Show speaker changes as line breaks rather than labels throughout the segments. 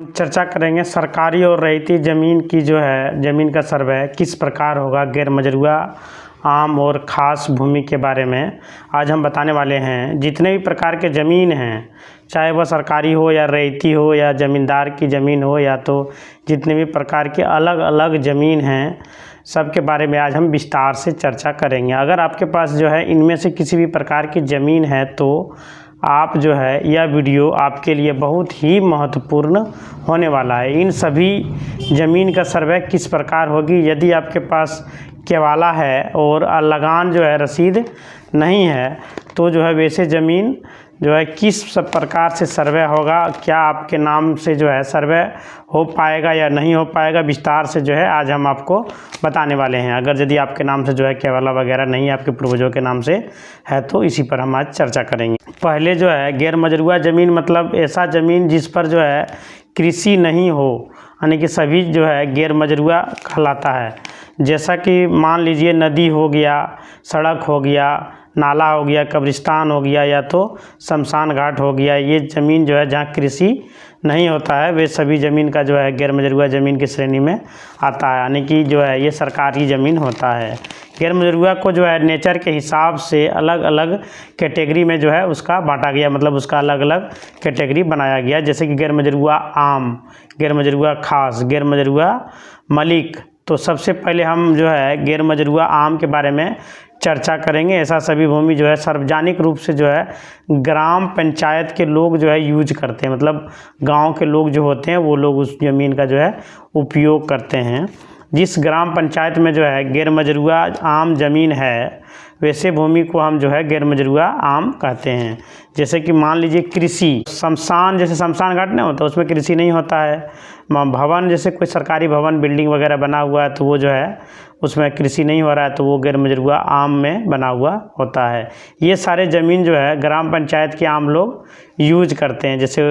चर्चा करेंगे सरकारी और रैयती ज़मीन की जो है ज़मीन का सर्वे किस प्रकार होगा, गैर मजरूआ, आम और ख़ास भूमि के बारे में आज हम बताने वाले हैं। जितने भी प्रकार के ज़मीन हैं, चाहे वह सरकारी हो या रैयती हो या ज़मींदार की ज़मीन हो, या तो जितने भी प्रकार के अलग अलग ज़मीन हैं, सब के बारे में आज हम विस्तार से चर्चा करेंगे। अगर आपके पास जो है इनमें से किसी भी प्रकार की ज़मीन है तो आप जो है यह वीडियो आपके लिए बहुत ही महत्वपूर्ण होने वाला है। इन सभी ज़मीन का सर्वे किस प्रकार होगी, यदि आपके पास केवाला है और लगान जो है रसीद नहीं है तो जो है वैसे ज़मीन जो है किस सब प्रकार से सर्वे होगा, क्या आपके नाम से जो है सर्वे हो पाएगा या नहीं हो पाएगा, विस्तार से जो है आज हम आपको बताने वाले हैं। अगर यदि आपके नाम से जो है केवाला वगैरह नहीं है, आपके पूर्वजों के नाम से है, तो इसी पर हम आज चर्चा करेंगे। पहले जो है गैर मजरूआ ज़मीन मतलब ऐसा ज़मीन जिस पर जो है कृषि नहीं हो, यानी कि सभी जो है गैर मजरूआ कहलाता है। जैसा कि मान लीजिए नदी हो गया, सड़क हो गया, नाला हो गया, कब्रिस्तान हो गया, या तो शमशान घाट हो गया। ये ज़मीन जो है जहाँ कृषि नहीं होता है वे सभी ज़मीन का जो है गैर मजरूआ ज़मीन की श्रेणी में आता है, यानी कि जो है ये सरकारी ज़मीन होता है। गैर मजरूआ को जो है नेचर के हिसाब से अलग अलग कैटेगरी में जो है उसका बांटा गया, मतलब उसका अलग अलग कैटेगरी बनाया गया। जैसे कि गैर मजरूआ आम, गैर मजरूआ खास, गैर मजरूआ मलिक। तो सबसे पहले हम जो है गैर मजरूआ आम के बारे में चर्चा करेंगे। ऐसा सभी भूमि जो है सार्वजनिक रूप से जो है ग्राम पंचायत के लोग जो है यूज करते हैं, मतलब गांव के लोग जो होते हैं वो लोग उस ज़मीन का जो है उपयोग करते हैं। जिस ग्राम पंचायत में जो है गैर मजरूआ आम ज़मीन है वैसे भूमि को हम जो है गैर मजरूआ आम कहते हैं। जैसे कि मान लीजिए कृषि, शमशान, जैसे शमशान घाट नहीं होता उसमें कृषि नहीं होता है। भवन, जैसे कोई सरकारी भवन बिल्डिंग वगैरह बना हुआ है तो वो जो है उसमें कृषि नहीं हो रहा है तो वो गैर मजरूआ आम में बना हुआ होता है। ये सारे ज़मीन जो है ग्राम पंचायत के आम लोग यूज करते हैं। जैसे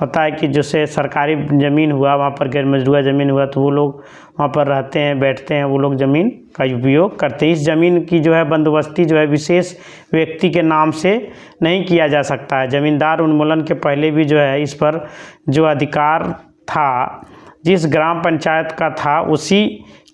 होता है कि जैसे सरकारी ज़मीन हुआ वहाँ पर गैर मजरूआ ज़मीन हुआ तो वो लोग वहाँ पर रहते हैं, बैठते हैं, वो लोग ज़मीन का उपयोग करते हैं। इस ज़मीन की जो है बंदोबस्ती जो है विशेष व्यक्ति के नाम से नहीं किया जा सकता है। ज़मींदार उन्मूलन के पहले भी जो है इस पर जो अधिकार था जिस ग्राम पंचायत का था उसी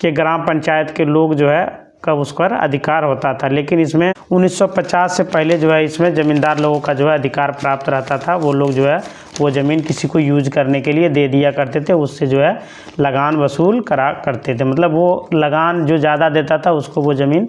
के ग्राम पंचायत के लोग जो है का उस पर अधिकार होता था। लेकिन इसमें 1950 से पहले जो है इसमें ज़मींदार लोगों का जो है अधिकार प्राप्त रहता था। वो लोग जो है वो ज़मीन किसी को यूज करने के लिए दे दिया करते थे, उससे जो है लगान वसूल करा करते थे। मतलब वो लगान जो ज़्यादा देता था उसको वो ज़मीन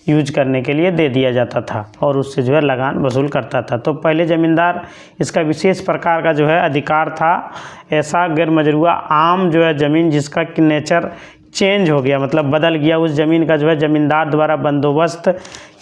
यूज करने के लिए दे दिया जाता था और उससे जो है लगान वसूल करता था। तो पहले ज़मींदार इसका विशेष प्रकार का जो है अधिकार था। ऐसा गैर मजरूआ आम जो है ज़मीन जिसका नेचर चेंज हो गया, मतलब बदल गया, उस ज़मीन का जो है ज़मींदार द्वारा बंदोबस्त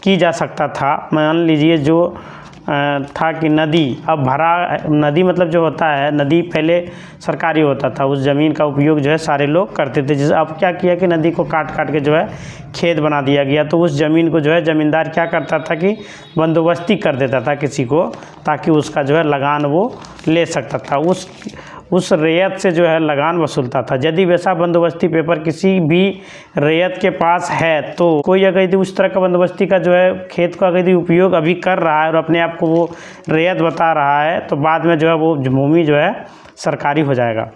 की जा सकता था। मान लीजिए जो था कि नदी अब भरा, नदी मतलब जो होता है नदी पहले सरकारी होता था, उस ज़मीन का उपयोग जो है सारे लोग करते थे। जैसे अब क्या किया कि नदी को काट काट के जो है खेत बना दिया गया, तो उस ज़मीन को जो है ज़मींदार क्या करता था कि बंदोबस्ती कर देता था किसी को, ताकि उसका जो है लगान वो ले सकता था, उस रैयत से जो है लगान वसूलता था। यदि वैसा बंदोबस्ती पेपर किसी भी रैयत के पास है तो कोई अगर यदि उस तरह का बंदोबस्ती का जो है खेत का अगर यदि उपयोग अभी कर रहा है और अपने आप को वो रैयत बता रहा है तो बाद में जो है वो भूमि जो है सरकारी हो जाएगा।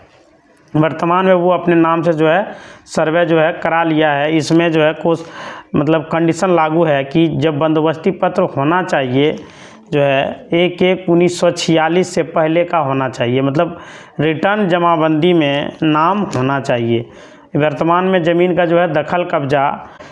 वर्तमान में वो अपने नाम से जो है सर्वे जो है करा लिया है। इसमें जो है कुछ मतलब कंडीशन लागू है कि जब बंदोबस्ती पत्र होना चाहिए जो है 1/1/1946 से पहले का होना चाहिए, मतलब रिटर्न जमाबंदी में नाम होना चाहिए। वर्तमान में ज़मीन का जो है दखल कब्जा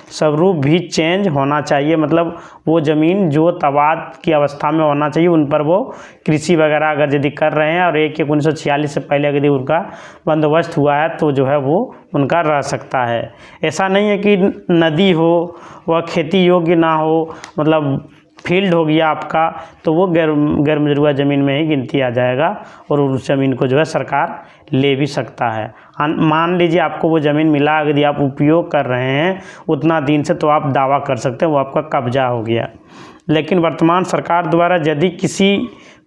स्वरूप भी चेंज होना चाहिए, मतलब वो ज़मीन जो तबाद की अवस्था में होना चाहिए उन पर वो कृषि वगैरह अगर यदि कर रहे हैं और 1/1/1946 से पहले यदि उनका बंदोबस्त हुआ है तो जो है वो उनका रह सकता है। ऐसा नहीं है कि नदी हो वह खेती योग्य ना हो, मतलब फील्ड हो गया आपका तो वो गैर मजरूआ ज़मीन में ही गिनती आ जाएगा और उस ज़मीन को जो है सरकार ले भी सकता है। मान लीजिए आपको वो ज़मीन मिला, यदि आप उपयोग कर रहे हैं उतना दिन से तो आप दावा कर सकते हैं वो आपका कब्जा हो गया। लेकिन वर्तमान सरकार द्वारा यदि किसी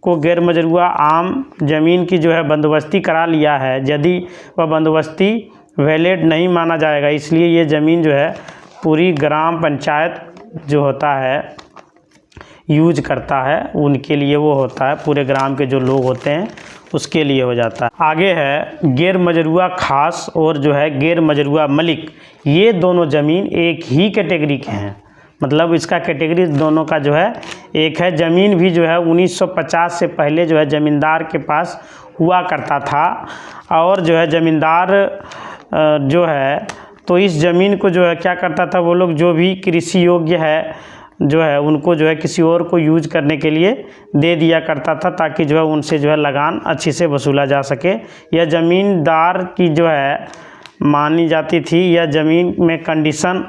को गैर मजरूआ आम ज़मीन की जो है बंदोबस्ती करा लिया है, यदि वह बंदोबस्ती वैलिड नहीं माना जाएगा, इसलिए ये ज़मीन जो है पूरी ग्राम पंचायत जो होता है यूज करता है, उनके लिए वो होता है। पूरे ग्राम के जो लोग होते हैं उसके लिए हो जाता है। आगे है गैर मजरूआ खास और जो है गैर मजरूआ मलिक, ये दोनों ज़मीन एक ही कैटेगरी के हैं। मतलब इसका कैटेगरी दोनों का जो है एक है। ज़मीन भी जो है 1950 से पहले जो है ज़मींदार के पास हुआ करता था, और जो है ज़मींदार जो है तो इस ज़मीन को जो है क्या करता था, वो लोग जो भी कृषि योग्य है जो है उनको जो है किसी और को यूज करने के लिए दे दिया करता था, ताकि जो है उनसे जो है लगान अच्छी से वसूला जा सके। यह ज़मींदार की जो है मानी जाती थी। यह ज़मीन में कंडीशन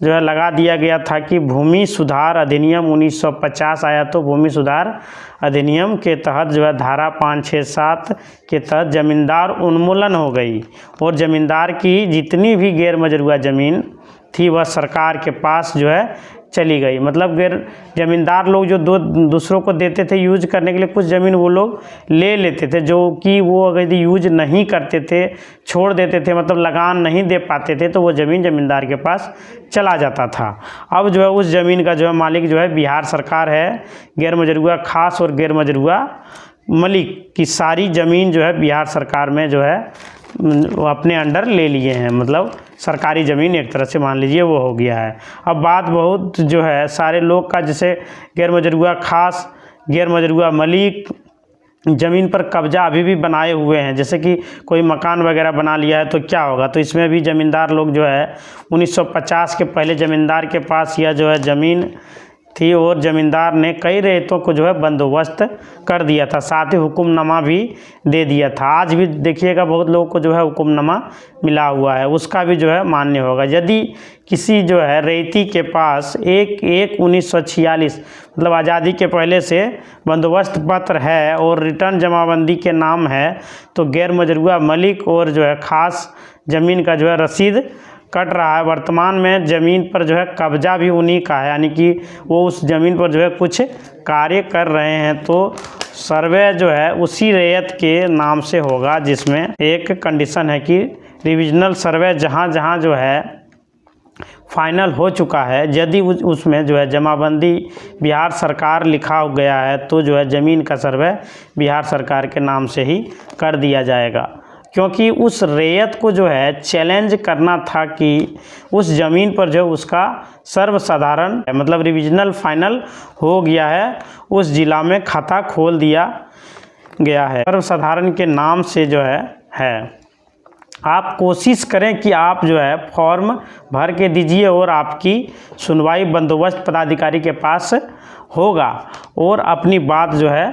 जो है लगा दिया गया था कि भूमि सुधार अधिनियम 1950 आया, तो भूमि सुधार अधिनियम के तहत जो है धारा 5, 6, 7 के तहत ज़मींदार उन्मूलन हो गई, और ज़मींदार की जितनी भी गैर मजरूआ ज़मीन थी वह सरकार के पास जो है चली गई। मतलब गैर ज़मींदार लोग जो दूसरों को देते थे यूज करने के लिए, कुछ ज़मीन वो लोग ले लेते थे, जो कि वो अगर यूज नहीं करते थे, छोड़ देते थे, मतलब लगान नहीं दे पाते थे, तो वो ज़मीन ज़मींदार के पास चला जाता था। अब जो है उस ज़मीन का जो है मालिक जो है बिहार सरकार है। गैर मजरूआ खास और गैर मजरूआ मलिक की सारी ज़मीन जो है बिहार सरकार में जो है वो अपने अंडर ले लिए हैं। मतलब सरकारी ज़मीन एक तरह से मान लीजिए वो हो गया है। अब बात बहुत जो है सारे लोग का, जैसे गैर मजरूआ खास, गैर मजरूआ मलिक ज़मीन पर कब्जा अभी भी बनाए हुए हैं। जैसे कि कोई मकान वगैरह बना लिया है तो क्या होगा, तो इसमें भी ज़मींदार लोग जो है 1950 के पहले ज़मींदार के पास यह जो है ज़मीन थी, और ज़मींदार ने कई रेतों को जो है बंदोबस्त कर दिया था, साथ ही हुक्मनामा भी दे दिया था। आज भी देखिएगा बहुत लोगों को जो है हुक्मनामा मिला हुआ है, उसका भी जो है मान्य होगा। यदि किसी जो है रेती के पास 1/1/1946 मतलब आज़ादी के पहले से बंदोबस्त पत्र है और रिटर्न जमाबंदी के नाम है, तो गैर मजरूआ मलिक और जो है ख़ास ज़मीन का जो है रसीद कट रहा है। वर्तमान में ज़मीन पर जो है कब्जा भी उन्हीं का है, यानी कि वो उस ज़मीन पर जो है कुछ कार्य कर रहे हैं। तो सर्वे जो है उसी रैयत के नाम से होगा, जिसमें एक कंडीशन है कि रिविजनल सर्वे जहाँ जहाँ जो है फाइनल हो चुका है, यदि उसमें जो है जमाबंदी बिहार सरकार लिखा गया है, तो जो है ज़मीन का सर्वे बिहार सरकार के नाम से ही कर दिया जाएगा। क्योंकि उस रैयत को जो है चैलेंज करना था कि उस ज़मीन पर जो उसका सर्वसाधारण मतलब रिविजनल फाइनल हो गया है, उस ज़िला में खाता खोल दिया गया है, सर्वसाधारण के नाम से जो है। आप कोशिश करें कि आप जो है फॉर्म भर के दीजिए, और आपकी सुनवाई बंदोबस्त पदाधिकारी के पास होगा, और अपनी बात जो है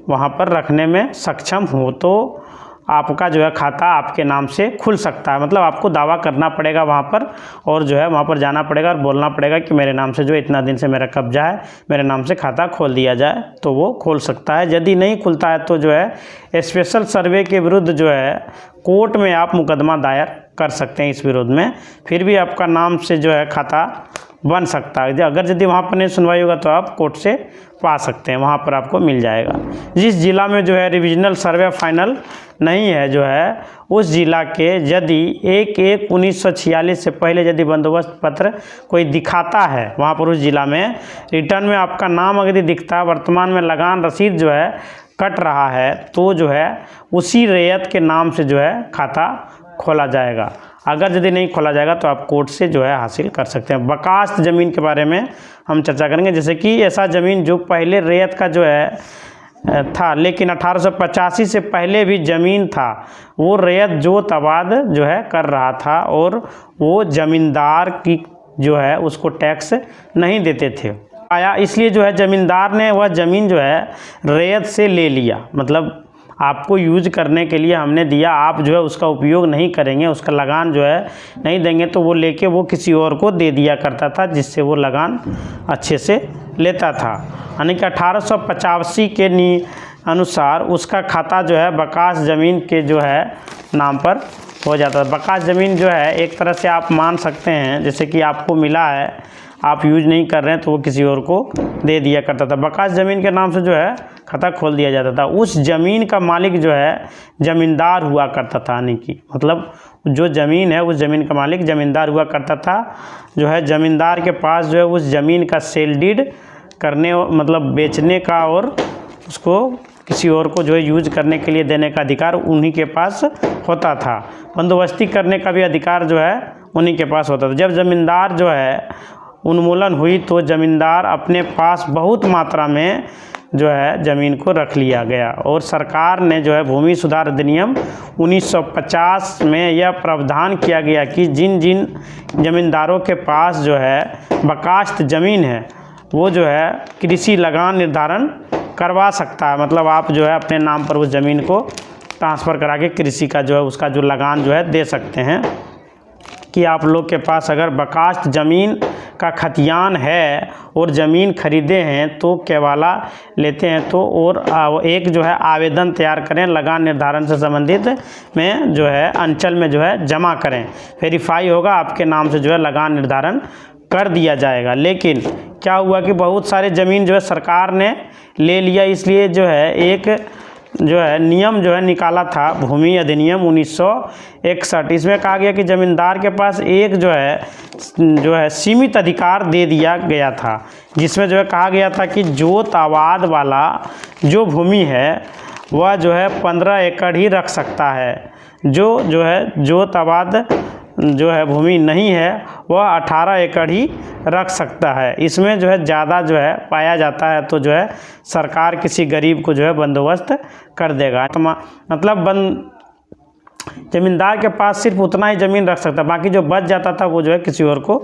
वहाँ पर रखने में सक्षम हो, तो आपका जो है खाता आपके नाम से खुल सकता है। मतलब आपको दावा करना पड़ेगा वहाँ पर, और जो है वहाँ पर जाना पड़ेगा और बोलना पड़ेगा कि मेरे नाम से जो इतना दिन से मेरा कब्जा है, मेरे नाम से खाता खोल दिया जाए, तो वो खोल सकता है। यदि नहीं खुलता है तो जो है स्पेशल सर्वे के विरुद्ध जो है कोर्ट में आप मुकदमा दायर कर सकते हैं इस विरोध में, फिर भी आपका नाम से जो है खाता बन सकता है। अगर यदि वहाँ पर नहीं सुनवाई होगा तो आप कोर्ट से पा सकते हैं, वहाँ पर आपको मिल जाएगा। जिस ज़िला में जो है रिविजनल सर्वे फाइनल नहीं है जो है, उस ज़िला के यदि 1/1/1946 से पहले यदि बंदोबस्त पत्र कोई दिखाता है वहाँ पर, उस ज़िला में रिटर्न में आपका नाम अगर दिखता है, वर्तमान में लगान रसीद जो है कट रहा है, तो जो है उसी रैयत के नाम से जो है खाता खोला जाएगा। अगर यदि नहीं खोला जाएगा तो आप कोर्ट से जो है हासिल कर सकते हैं। बकास्त ज़मीन के बारे में हम चर्चा करेंगे। जैसे कि ऐसा ज़मीन जो पहले रैयत का जो है था, लेकिन 1885 से पहले भी ज़मीन था, वो रैयत जो तबाद जो है कर रहा था, और वो ज़मींदार की जो है उसको टैक्स नहीं देते थे आया, इसलिए जो है ज़मींदार ने वह ज़मीन जो है रैयत से ले लिया। मतलब आपको यूज करने के लिए हमने दिया, आप जो है उसका उपयोग नहीं करेंगे, उसका लगान जो है नहीं देंगे, तो वो लेके वो किसी और को दे दिया करता था, जिससे वो लगान अच्छे से लेता था। यानी कि 1885 के अनुसार उसका खाता जो है बकास ज़मीन के जो है नाम पर हो जाता है। बकास ज़मीन जो है एक तरह से आप मान सकते हैं, जैसे कि आपको मिला है, आप यूज नहीं कर रहे हैं, तो वो किसी और को दे दिया करता था। बकास ज़मीन के नाम से जो है खाता खोल दिया जाता था। उस ज़मीन का मालिक जो है ज़मींदार हुआ करता था, यानी कि मतलब जो ज़मीन है उस ज़मीन का मालिक ज़मींदार हुआ करता था। जो है ज़मींदार के पास जो है उस ज़मीन का सेल डीड करने मतलब बेचने का और उसको किसी और को जो है यूज करने के लिए देने का अधिकार उन्हीं के पास होता था। बंदोबस्ती करने का भी अधिकार जो है उन्हीं के पास होता था। जब ज़मींदार जो है उन्मूलन हुई तो ज़मींदार अपने पास बहुत मात्रा में जो है ज़मीन को रख लिया गया और सरकार ने जो है भूमि सुधार अधिनियम 1950 में यह प्रावधान किया गया कि जिन जिन ज़मींदारों के पास जो है बकाश्त ज़मीन है वो जो है कृषि लगान निर्धारण करवा सकता है। मतलब आप जो है अपने नाम पर उस ज़मीन को ट्रांसफ़र करा के कृषि का जो है उसका जो लगान जो है दे सकते हैं कि आप लोग के पास अगर बकाश्त ज़मीन का खतियान है और ज़मीन खरीदे हैं तो केवाला लेते हैं तो और एक जो है आवेदन तैयार करें लगान निर्धारण से संबंधित में जो है अंचल में जो है जमा करें, वेरीफाई होगा, आपके नाम से जो है लगान निर्धारण कर दिया जाएगा। लेकिन क्या हुआ कि बहुत सारे ज़मीन जो है सरकार ने ले लिया, इसलिए जो है एक जो है नियम जो है निकाला था भूमि अधिनियम 1961। इसमें कहा गया कि ज़मींदार के पास एक जो है सीमित अधिकार दे दिया गया था, जिसमें जो है कहा गया था कि जोत आबाद वाला जो भूमि है वह जो है 15 एकड़ ही रख सकता है। जो है जोत आबाद जो है भूमि नहीं है वह 18 एकड़ ही रख सकता है। इसमें जो है ज़्यादा जो है पाया जाता है तो जो है सरकार किसी गरीब को जो है बंदोबस्त कर देगा। तो मतलब ज़मींदार के पास सिर्फ उतना ही ज़मीन रख सकता, बाकी जो बच जाता था वो जो है किसी और को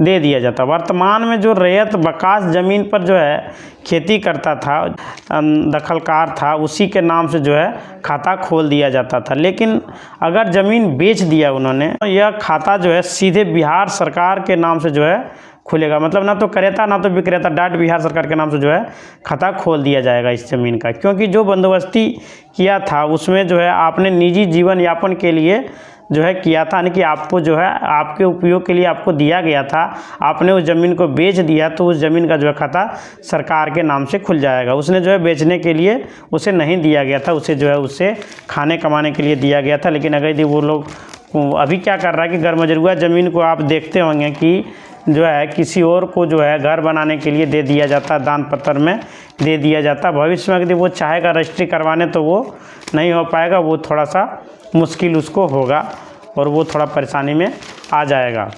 दे दिया जाता। वर्तमान में जो रैयत बकास ज़मीन पर जो है खेती करता था, दखलकार था, उसी के नाम से जो है खाता खोल दिया जाता था। लेकिन अगर ज़मीन बेच दिया उन्होंने तो यह खाता जो है सीधे बिहार सरकार के नाम से जो है खुलेगा। मतलब ना तो क्रेता ना तो विक्रेता, डायरेक्ट बिहार सरकार के नाम से जो है खाता खोल दिया जाएगा इस ज़मीन का। क्योंकि जो बंदोबस्ती किया था उसमें जो है आपने निजी जीवन यापन के लिए जो है किया था, यानी कि आपको जो है आपके उपयोग के लिए आपको दिया गया था, आपने उस ज़मीन को बेच दिया तो उस ज़मीन का जो है खाता सरकार के नाम से खुल जाएगा। उसने जो है बेचने के लिए उसे नहीं दिया गया था, उसे जो है उससे खाने कमाने के लिए दिया गया था। लेकिन अगर यदि वो लोग अभी क्या कर रहा है कि गैरमजरूआ ज़मीन को आप देखते होंगे कि जो है किसी और को जो है घर बनाने के लिए दे दिया जाता, दान पत्र में दे दिया जाता। भविष्य में यदि वो चाहेगा रजिस्ट्री करवाने तो वो नहीं हो पाएगा, वो थोड़ा सा मुश्किल उसको होगा और वो थोड़ा परेशानी में आ जाएगा।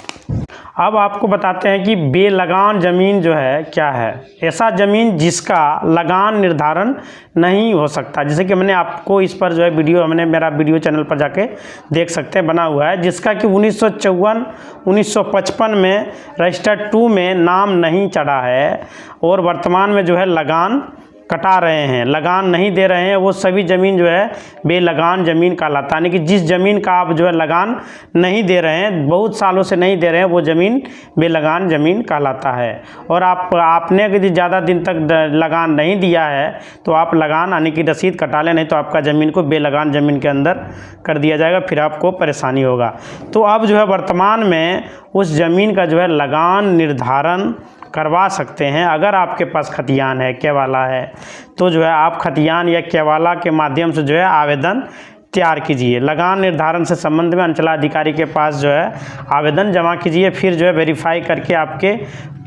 अब आपको बताते हैं कि बेलगान ज़मीन जो है क्या है। ऐसा ज़मीन जिसका लगान निर्धारण नहीं हो सकता, जैसे कि मैंने आपको इस पर जो है वीडियो मेरा वीडियो चैनल पर जाके देख सकते हैं बना हुआ है, जिसका कि 1954-1955 में रजिस्टर 2 में नाम नहीं चढ़ा है और वर्तमान में जो है लगान कटा रहे हैं, लगान नहीं दे रहे हैं, वो सभी ज़मीन जो है बेलगान ज़मीन कहलाता है। यानी कि जिस ज़मीन का आप जो है लगान नहीं दे रहे हैं, बहुत सालों से नहीं दे रहे हैं, वो ज़मीन बेलगान ज़मीन कहलाता है। और आपने यदि ज़्यादा दिन तक लगान नहीं दिया है तो आप लगान यानी कि रसीद कटा लें, नहीं तो आपका ज़मीन को बेलगान ज़मीन के अंदर कर दिया जाएगा, फिर आपको परेशानी होगा। तो अब जो है वर्तमान में उस ज़मीन का जो है लगान निर्धारण करवा सकते हैं। अगर आपके पास खतियान है, केवाला है, तो जो है आप खतियान या केवाला के माध्यम से जो है आवेदन तैयार कीजिए। लगान निर्धारण से संबंध में अंचलाधिकारी के पास जो है आवेदन जमा कीजिए, फिर जो है वेरीफाई करके आपके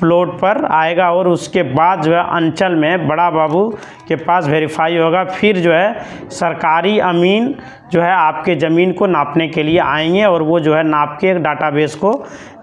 प्लॉट पर आएगा और उसके बाद जो है अंचल में बड़ा बाबू के पास वेरीफाई होगा। फिर जो है सरकारी अमीन जो है आपके ज़मीन को नापने के लिए आएंगे और वो जो है नाप के एक डाटाबेस को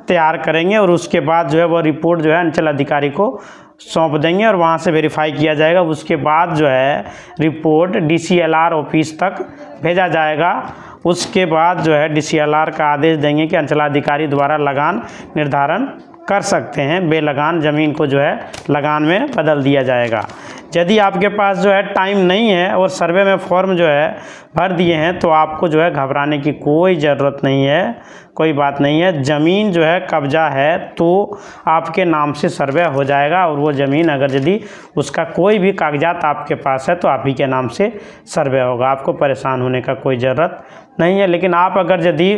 तैयार करेंगे और उसके बाद जो है वो रिपोर्ट जो है अंचल अधिकारी को सौंप देंगे और वहाँ से वेरीफाई किया जाएगा। उसके बाद जो है रिपोर्ट DCLR ऑफिस तक भेजा जाएगा। उसके बाद जो है DCLR का आदेश देंगे कि अंचलाधिकारी द्वारा लगान निर्धारण कर सकते हैं, बेलगान ज़मीन को जो है लगान में बदल दिया जाएगा। यदि आपके पास जो है टाइम नहीं है और सर्वे में फॉर्म जो है भर दिए हैं तो आपको जो है घबराने की कोई ज़रूरत नहीं है, कोई बात नहीं है। ज़मीन जो है कब्जा है तो आपके नाम से सर्वे हो जाएगा और वो ज़मीन अगर यदि उसका कोई भी कागजात आपके पास है तो आप ही के नाम से सर्वे होगा, आपको परेशान होने का कोई ज़रूरत नहीं है। लेकिन आप अगर यदि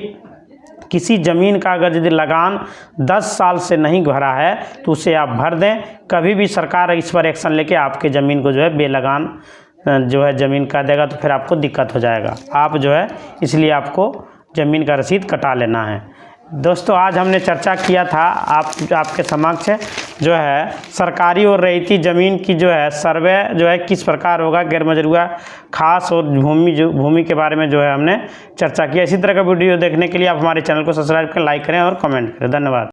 किसी ज़मीन का अगर यदि लगान 10 साल से नहीं भरा है तो उसे आप भर दें, कभी भी सरकार इस पर एक्शन लेके आपके ज़मीन को जो है बेलगान जो है ज़मीन कर देगा तो फिर आपको दिक्कत हो जाएगा। आप जो है इसलिए आपको ज़मीन का रसीद कटा लेना है। दोस्तों आज हमने चर्चा किया था आपके समक्ष जो है सरकारी और रैयती ज़मीन की जो है सर्वे जो है किस प्रकार होगा, गैर मजरूआ खास और भूमि के बारे में जो है हमने चर्चा किया। इसी तरह का वीडियो देखने के लिए आप हमारे चैनल को सब्सक्राइब करें, लाइक करें और कमेंट करें। धन्यवाद।